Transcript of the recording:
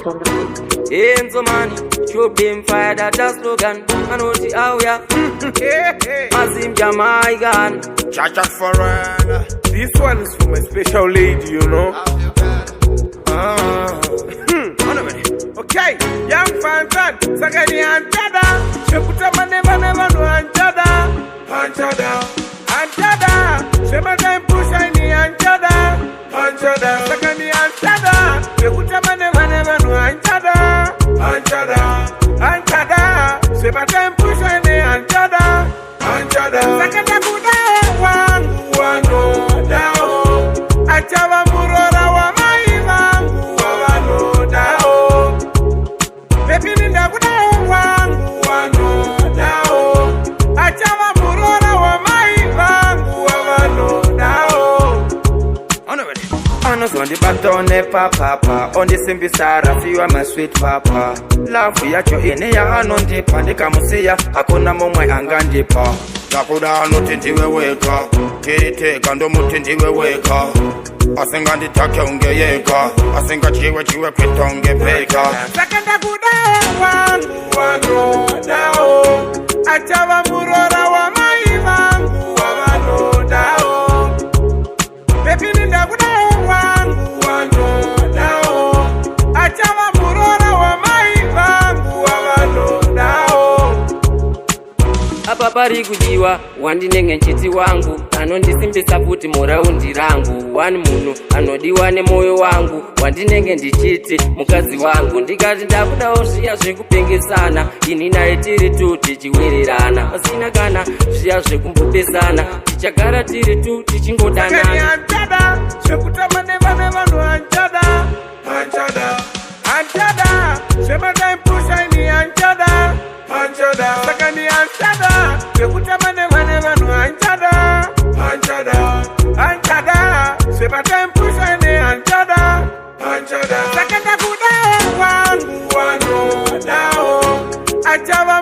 Hensoman, show them fire that a slogan. I know the area. Mazim Jamaican. Cha-cha foreign. This one is for my special lady, you know. Okay, young Fantan, Sagani and Tada. Sheputama never no Antada. Antada. Shemata push any Antada. Sagani and Tada. Sheputama never no Antada. Shemata push any Antada. Ndakudawo, Wangu, Achava murora wa mai Wangu, Baby Ndakudawo, Wangu, Achava murora wa mai Wangu, Anos on the baton, papa, on the simbi Sarah, you are my sweet papa. Love ya cho ine ya anon di pandika musia, akuna momwe angandi pa. Ndakudawo tindiwe weka, kirite kando mutindiwe weka. Asinga nditake ungeyeka, asinga chiwe kwitonge peka. Ndakudawo, Wangu, achava murora wa mai Wangu, Baby Ndakudawo, Wangu, achava murora wa mai Wangu, Apa pari kudiwa, wandinenge nchiti wangu. Anondisimbisa futi muraundi rangu. Wani munu, anodiwa ne moyo wangu. Wandinenge ndichiti, mukazi wangu. Ndikati Ndakudawo zviya zvekupengesana. Ini naye tiri tu tichiwirirana. Pasina kana zviya zvekumbopesana. Tichagara tiri tu tichingodanana. Sakani Antada, shekutama never no Antada. Shemata pusha ini Antada. Sakani Antada, shekutama never no Antada. Shemata pusha ini Antada. Sakani Ndakudawo, Wangu, Achava